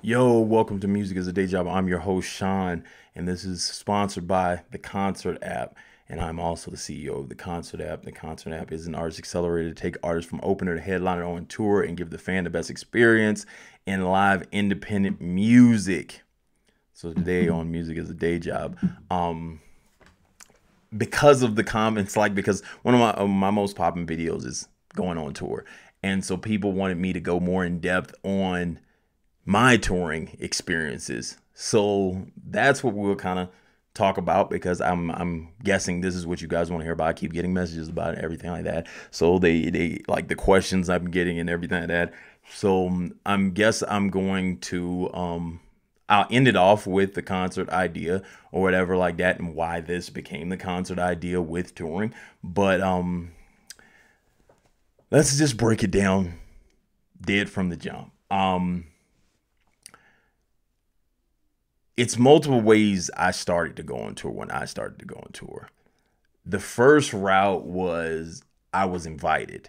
Yo, welcome to Music is a Day Job. I'm your host, Sean, and this is sponsored by the Qoncert app. And I'm also the CEO of the Qoncert app. The Qoncert app is an artist accelerator to take artists from opener to headliner on tour and give the fan the best experience in live independent music. So today on Music is a Day Job, because of the comments, because one of my most popping videos is going on tour, and so people wanted me to go more in depth on my touring experiences. So that's what we'll kind of talk about because I'm guessing this is what you guys want to hear about. I keep getting messages about it, everything like that. So they like the questions I'm getting and everything like that. So I'm going to I'll end it off with the concert idea or whatever like that and why this became the concert idea with touring. But let's just break it down dead from the jump. It's multiple ways I started to go on tour when I started to go on tour. The first route was I was invited.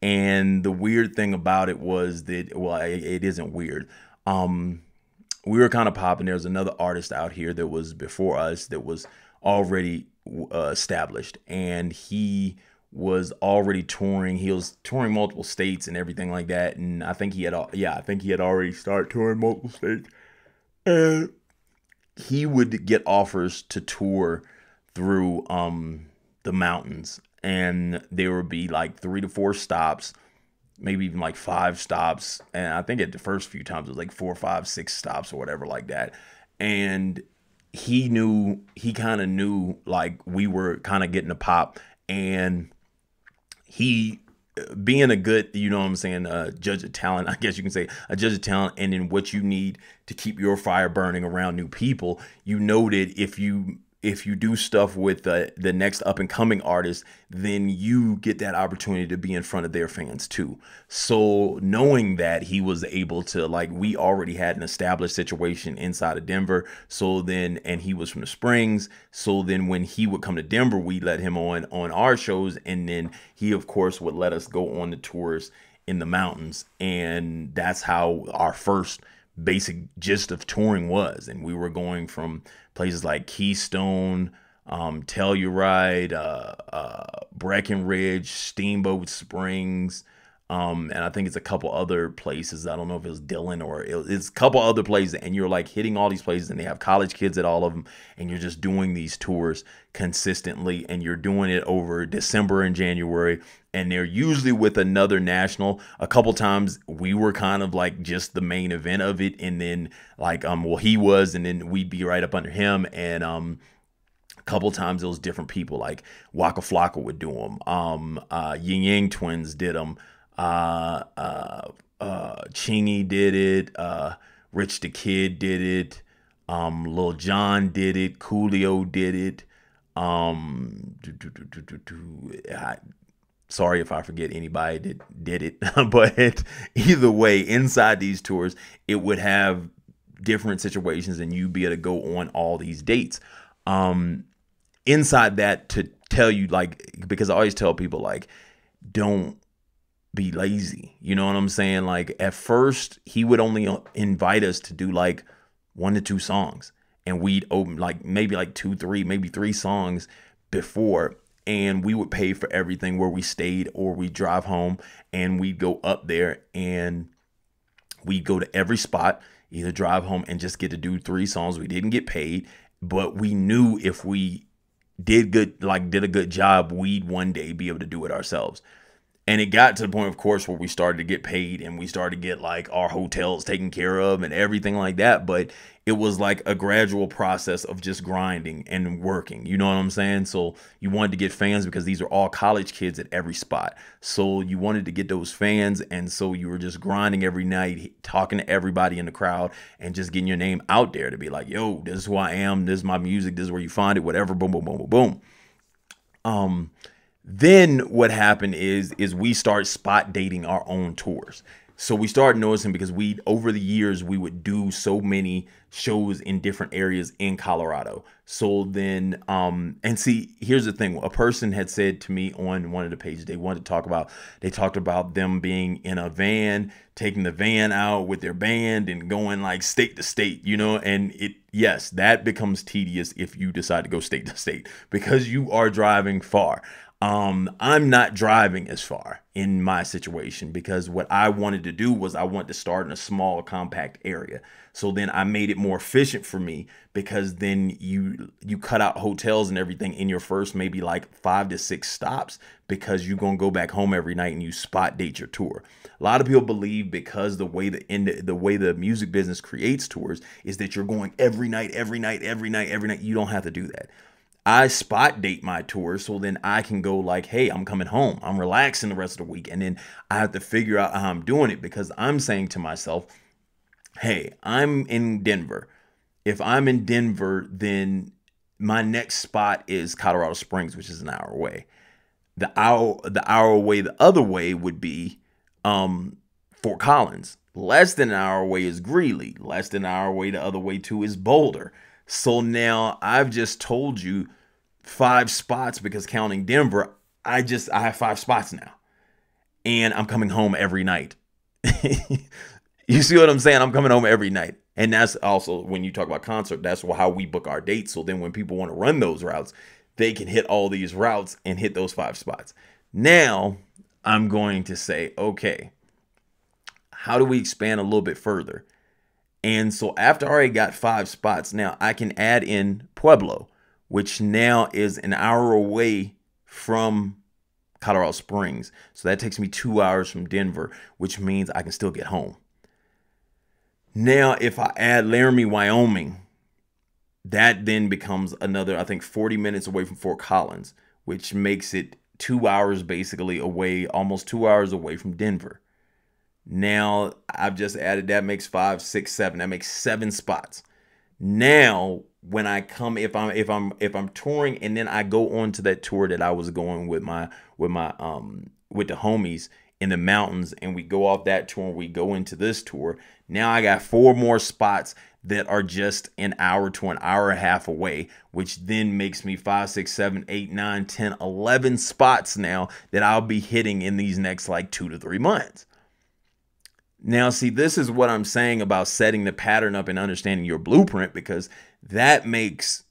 And the weird thing about it was that, well, it isn't weird. We were kind of popping. There was another artist out here that was before us that was already established. And he was already touring. He was touring multiple states and everything like that. And I think I think he had already started touring multiple states. And he would get offers to tour through the mountains, and there would be like 3 to 4 stops, maybe even like 5 stops, and I think at the first few times it was like 4, 5, 6 stops or whatever like that. And he kind of knew like we were kind of getting a pop, and he being a good, you know what I'm saying, judge of talent, I guess you can say a judge of talent, and then what you need to keep your fire burning around new people. You know that if you do stuff with the next up and coming artist, then you get that opportunity to be in front of their fans too. So knowing that he was able to, like, we already had an established situation inside of Denver. So then, and he was from the Springs. So then when he would come to Denver, we let him on our shows. And then he, of course, would let us go on the tours in the mountains. And that's how our first basic gist of touring was. And we were going from places like Keystone, Telluride, Breckenridge, Steamboat Springs, and I think it's a couple other places. I don't know if it was Dillon or it's a couple other places. And you're like hitting all these places, and they have college kids at all of them, and you're just doing these tours consistently, and you're doing it over December and January, and they're usually with another national. A couple times we were kind of like just the main event of it, and then like well, he was, and then we'd be right up under him. And a couple times it was different people, like Waka Flocka would do them, Yin Yang Twins did them, Chingy did it, Rich the Kid did it, Lil Jon did it, Coolio did it. Sorry if I forget anybody that did it, but either way, inside these tours, it would have different situations, and you'd be able to go on all these dates. Inside that, to tell you, like, because I always tell people, like, don't be lazy. You know what I'm saying? Like, at first, he would only invite us to do like 1 to 2 songs, and we'd open like maybe like 2, 3, maybe 3 songs before, and we would pay for everything where we stayed, or we drive home, and we'd go up there, and we'd go to every spot, either drive home and just get to do 3 songs. We didn't get paid, but we knew if we did a good job, we'd one day be able to do it ourselves. And it got to the point, of course, where we started to get paid, and we started to get like our hotels taken care of and everything like that. But it was like a gradual process of just grinding and working. You know what I'm saying? So you wanted to get fans because these are all college kids at every spot. So you wanted to get those fans. And so you were just grinding every night, talking to everybody in the crowd, and just getting your name out there to be like, yo, this is who I am. This is my music. This is where you find it, whatever. Boom, boom, boom, boom, boom. Then what happened is we start spot dating our own tours. So we started noticing because over the years, we would do so many shows in different areas in Colorado. So then, and see, here's the thing. A person had said to me on one of the pages, they talked about them being in a van, taking the van out with their band and going like state to state, and yes, that becomes tedious if you decide to go state to state because you are driving far. I'm not driving as far in my situation because what I wanted to do was I wanted to start in a small, compact area. So then I made it more efficient for me because then you cut out hotels and everything in your first maybe like 5 to 6 stops because you're gonna go back home every night and you spot date your tour. A lot of people believe because the way the music business creates tours is that you're going every night, every night, every night, every night. You don't have to do that. I spot date my tours so then I can go like, hey, I'm coming home. I'm relaxing the rest of the week. And then I have to figure out how I'm doing it because I'm saying to myself, hey, I'm in Denver. If I'm in Denver, then my next spot is Colorado Springs, which is an hour away. The hour away, the other way would be Fort Collins. Less than an hour away is Greeley. Less than an hour away, the other way too is Boulder. So now I've just told you 5 spots because counting Denver, I have 5 spots now. And I'm coming home every night. You see what I'm saying? I'm coming home every night. And that's also when you talk about Qoncert, that's how we book our dates. So then when people want to run those routes, they can hit all these routes and hit those 5 spots. Now I'm going to say, okay, how do we expand a little bit further? And so after I already got 5 spots, now I can add in Pueblo, which now is an hour away from Colorado Springs. So that takes me 2 hours from Denver, which means I can still get home. Now, if I add Laramie, Wyoming, that then becomes another, I think, 40 minutes away from Fort Collins, which makes it 2 hours basically away, almost 2 hours away from Denver. Now I've just added, that makes 5, 6, 7. That makes 7 spots. Now, when I come, if I'm touring and then I go on to that tour that I was going with the homies in the mountains, and we go off that tour and we go into this tour, now I got 4 more spots that are just an hour to an hour and a half away, which then makes me 5, 6, 7, 8, 9, 10, 11 spots now that I'll be hitting in these next like 2 to 3 months. Now, see, this is what I'm saying about setting the pattern up and understanding your blueprint, because that makes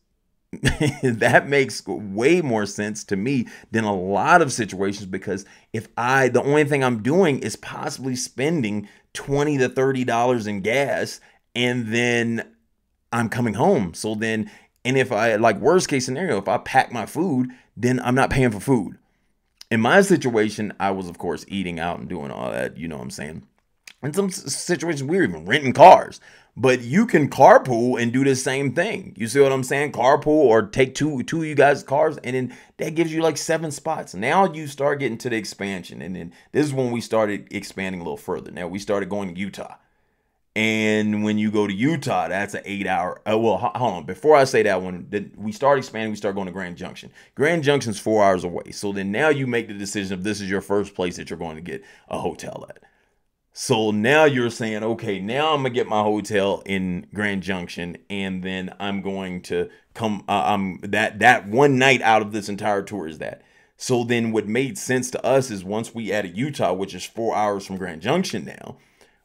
that makes way more sense to me than a lot of situations, because the only thing I'm doing is possibly spending $20 to $30 in gas and then I'm coming home. So then, and if I, like worst case scenario, if I pack my food, then I'm not paying for food. In my situation, I was of course eating out and doing all that, you know what I'm saying? In some situations, we were even renting cars. But you can carpool and do the same thing. You see what I'm saying? Carpool, or take two of you guys' cars, and then that gives you like 7 spots. Now you start getting to the expansion. And then this is when we started expanding a little further. Now we started going to Utah. And when you go to Utah, that's an 8-hour. Well, hold on. Before I say that one, we start expanding. We start going to Grand Junction. Grand Junction's 4 hours away. So then now you make the decision if this is your first place that you're going to get a hotel at. So now you're saying, okay, now I'm going to get my hotel in Grand Junction, and then I'm going to come, that one night out of this entire tour is that. So then what made sense to us is once we added Utah, which is 4 hours from Grand Junction now,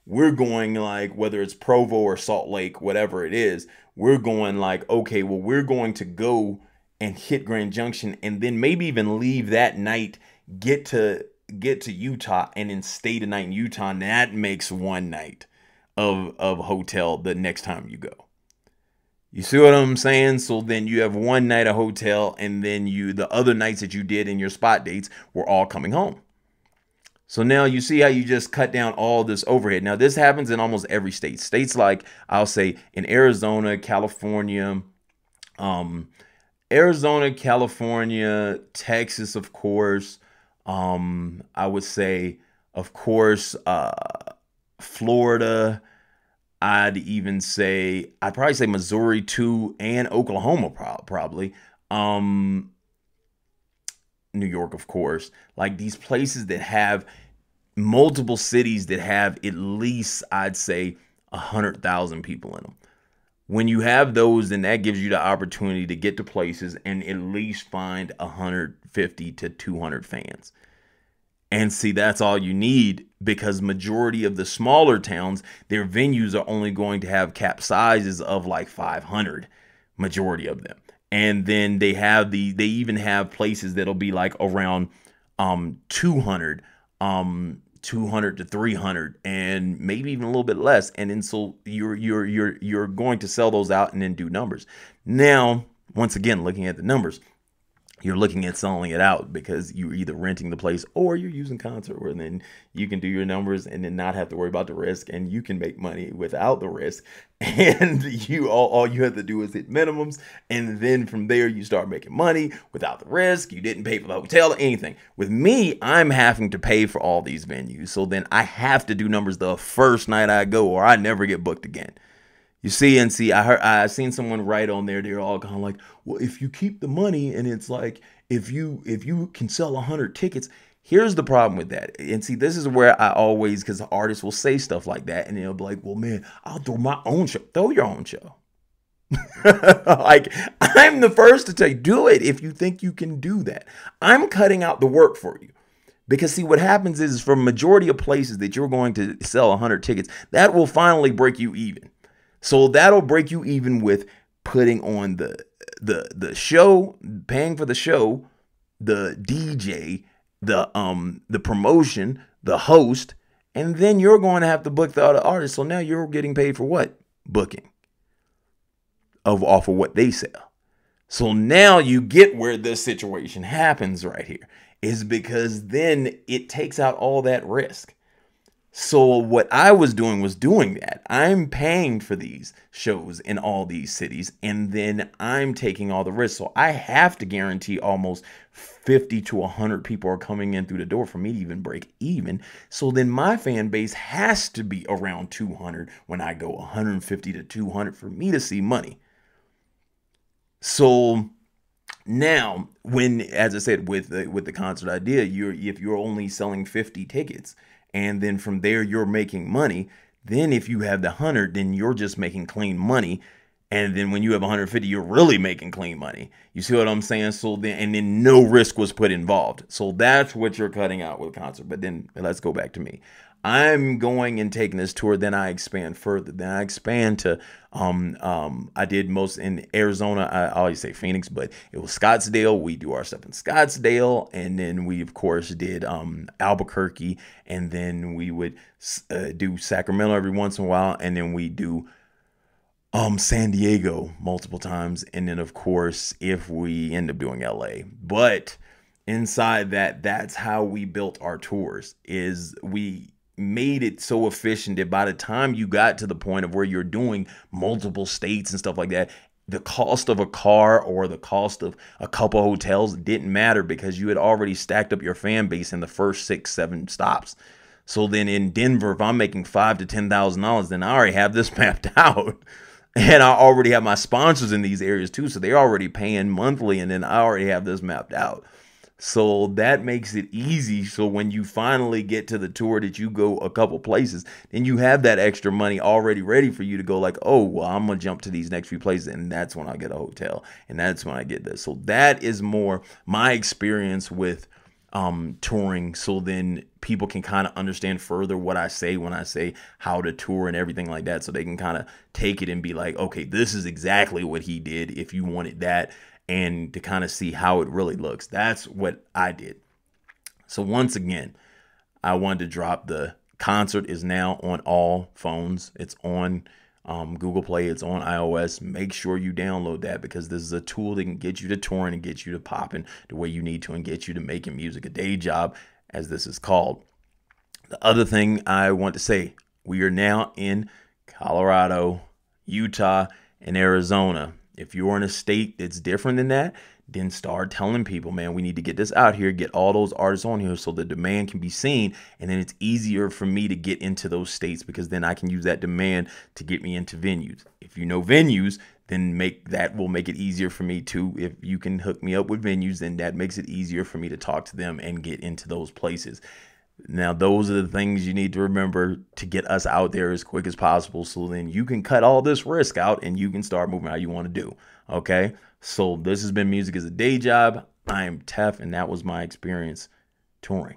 we're going like, whether it's Provo or Salt Lake, whatever it is, we're going like, okay, well, we're going to go and hit Grand Junction and then maybe even leave that night, get to Utah and then stay the night in Utah, and that makes one night of hotel the next time you go. You see what I'm saying? So then you have one night of hotel, and then the other nights that you did in your spot dates were all coming home. So now you see how you just cut down all this overhead. Now this happens in almost every state. States like, I'll say in Arizona, California, Texas, of course. I would say, of course, Florida. I'd probably say Missouri too, and Oklahoma probably. New York, of course. Like these places that have multiple cities that have at least, I'd say, 100,000 people in them. When you have those, then that gives you the opportunity to get to places and at least find 150 to 200 fans. And see, that's all you need, because majority of the smaller towns, their venues are only going to have cap sizes of like 500, majority of them. And then they even have places that'll be like around 200, 200 to 300, and maybe even a little bit less. And then so you're going to sell those out and then do numbers. Now, once again, looking at the numbers, you're looking at selling it out because you're either renting the place or you're using Qoncert, where then you can do your numbers and then not have to worry about the risk, and you can make money without the risk. And all you have to do is hit minimums, and then from there you start making money without the risk. You didn't pay for the hotel or anything. With me, I'm having to pay for all these venues, so then I have to do numbers the first night I go, or I never get booked again. You see, and see, I seen someone write on there, they're all kind of like, well, if you keep the money, and it's like, if you can sell 100 tickets, here's the problem with that. And see, this is where I always, because artists will say stuff like that, and they'll be like, well, man, I'll throw my own show. Throw your own show. Like, I'm the first to tell you, do it if you think you can do that. I'm cutting out the work for you. Because see, what happens is, for majority of places that you're going to sell 100 tickets, that will finally break you even. So that'll break you even with putting on the show, paying for the show, the DJ, the promotion, the host, and then you're going to have to book the other artists. So now you're getting paid for what? Booking off of what they sell. So now you get where this situation happens right here, is because then it takes out all that risk. So what I was doing that. I'm paying for these shows in all these cities, and then I'm taking all the risks. So I have to guarantee almost 50 to 100 people are coming in through the door for me to even break even. So then my fan base has to be around 200 when I go 150 to 200 for me to see money. So now, when, as I said, with the Qoncert idea, if you're only selling 50 tickets, and then from there you're making money, then if you have the 100, then you're just making clean money. And then when you have 150, you're really making clean money. You see what I'm saying? So then, and then no risk was put involved. So that's what you're cutting out with Qoncert. But then let's go back to me. I'm going and taking this tour, then I expand further. Then I expand to, I did most in Arizona. I always say Phoenix, but it was Scottsdale. We do our stuff in Scottsdale. And then we, of course, did Albuquerque. And then we would do Sacramento every once in a while. And then we do San Diego multiple times. And then, of course, if we end up doing LA. But inside that, that's how we built our tours, is we made it so efficient that by the time you got to the point of where you're doing multiple states and stuff like that, the cost of a car or the cost of a couple hotels didn't matter, because you had already stacked up your fan base in the first 6-7 stops. So then in Denver, if I'm making $5,000 to $10,000, then I already have this mapped out. And I already have my sponsors in these areas too, so they're already paying monthly, and then I already have this mapped out. So that makes it easy. So when you finally get to the tour that you go a couple places, then you have that extra money already ready for you to go like, oh, well, I'm going to jump to these next few places, and that's when I get a hotel, and that's when I get this. So that is more my experience with touring. So then people can kind of understand further what I say when I say how to tour and everything like that. So they can kind of take it and be like, okay, this is exactly what he did if you wanted that. And to kind of see how it really looks. That's what I did. So once again, I wanted to drop the Qoncert is now on all phones. It's on Google Play. It's on iOS. Make sure you download that, because this is a tool that can get you to touring and get you to popping the way you need to, and get you to making music a day job, as this is called. The other thing I want to say, we are now in Colorado, Utah, and Arizona. If you're in a state that's different than that, then start telling people, man, we need to get this out here, get all those artists on here so the demand can be seen. And then it's easier for me to get into those states, because then I can use that demand to get me into venues. If you know venues, then will make it easier for me too. If you can hook me up with venues, then that makes it easier for me to talk to them and get into those places. Now, those are the things you need to remember to get us out there as quick as possible, so then you can cut all this risk out and you can start moving how you want to do. Okay? So this has been Music as a Day Job. I am Tef, and that was my experience touring.